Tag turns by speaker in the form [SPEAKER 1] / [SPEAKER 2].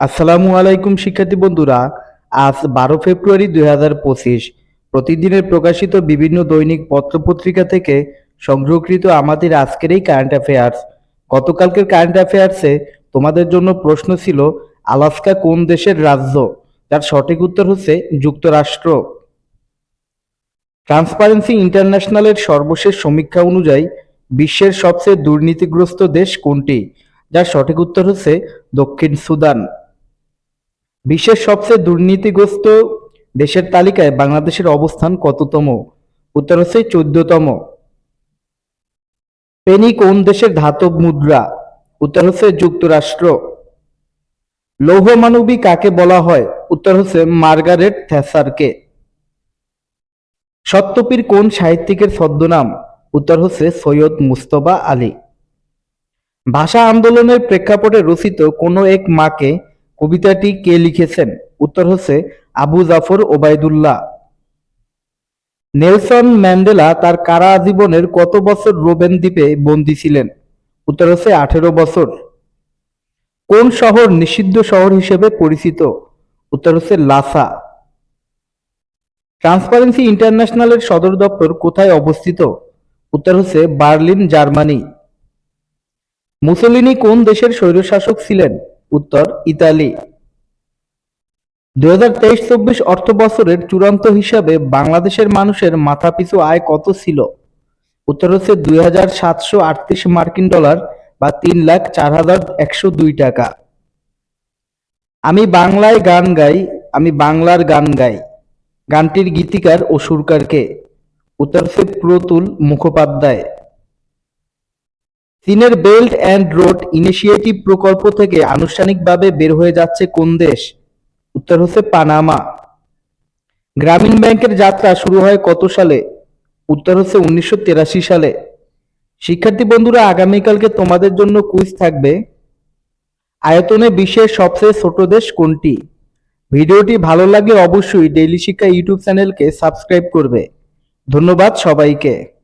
[SPEAKER 1] আসসালামু আলাইকুম শিক্ষার্থী বন্ধুরা। আজ 12 ফেব্রুয়ারি 2025। প্রতিদিনের প্রকাশিত বিভিন্ন দৈনিক পত্রপত্রিকা থেকে সংগ্রহকৃত আমাদের আজকের এই কারেন্ট অ্যাফেয়ার্স। গতকালকের কারেন্ট অ্যাফেয়ার্সে তোমাদের জন্য প্রশ্ন ছিল, আলাস্কা কোন দেশের রাজ্য? তার সঠিক উত্তর হচ্ছে যুক্তরাষ্ট্র। ট্রান্সপারেন্সি ইন্টারন্যাশনালের সর্বশেষ সমীক্ষা অনুযায়ী বিশ্বের সবচেয়ে দুর্নীতিগ্রস্ত দেশ কোনটি? যার সঠিক উত্তর হচ্ছে দক্ষিণ সুদান। বিশ্বের সবচেয়ে দুর্নীতিগ্রস্ত দেশের তালিকায় বাংলাদেশের অবস্থান কততম? উত্তর হচ্ছে 14তম। পেনি কোন দেশের ধাতব মুদ্রা? উত্তর হচ্ছে যুক্তরাষ্ট্র। লৌহ মানবী কাকে বলা হয়? উত্তর হচ্ছে মার্গারেট থ্যাচারকে। সত্যপীর কোন সাহিত্যিকের ছদ্মনাম? উত্তর হচ্ছে সৈয়দ মুজতবা আলী। ভাষা আন্দোলনের প্রেক্ষাপটে রচিত কোনো এক মাকে কবিতাটি কে লিখেছেন? উত্তর হচ্ছে আবু জাফর ওবায়দুল্লাহ। নেলসন ম্যান্ডেলা তার কারা জীবনের কত বছর রোবেন দ্বীপে বন্দী ছিলেন? উত্তর হচ্ছে 18 বছর। কোন শহর নিষিদ্ধ শহর হিসেবে পরিচিত? উত্তর হচ্ছে লাসা। ট্রান্সপারেন্সি ইন্টারন্যাশনালের সদর দপ্তর কোথায় অবস্থিত? উত্তর হচ্ছে বার্লিন, জার্মানি। মুসোলিনি কোন দেশের স্বৈরশাসক ছিলেন? উত্তর ইতালি। 2023-24 অর্থবছরের চূড়ান্ত হিসাবে বাংলাদেশের মানুষের মাথাপিছু আয় কত ছিল? উত্তর হচ্ছে 2,738 মার্কিন ডলার বা 3,04,102 টাকা। আমি বাংলায় গান গাই, আমি বাংলার গান গাই, গানটির গীতিকার ও সুরকার কে? উত্তর হচ্ছে প্রতুল মুখোপাধ্যায়। চীনের বেল্ট অ্যান্ড রোড ইনিশিয়েটিভ প্রকল্প থেকে আনুষ্ঠানিকভাবে বের হয়ে যাচ্ছে কোন দেশ? উত্তর হচ্ছে পানামা। গ্রামীণ ব্যাংকের যাত্রা শুরু হয় কত সালে? উত্তর হচ্ছে 1983 সালে। শিক্ষার্থী বন্ধুরা, আগামীকালকে তোমাদের জন্য কুইজ থাকবে। আয়তনে বিশ্বের সবচেয়ে ছোট দেশ কোনটি? ভিডিওটি ভালো লাগলে অবশ্যই ডেইলি শিক্ষা ইউটিউব চ্যানেলকে সাবস্ক্রাইব করবে। ধন্যবাদ সবাইকে।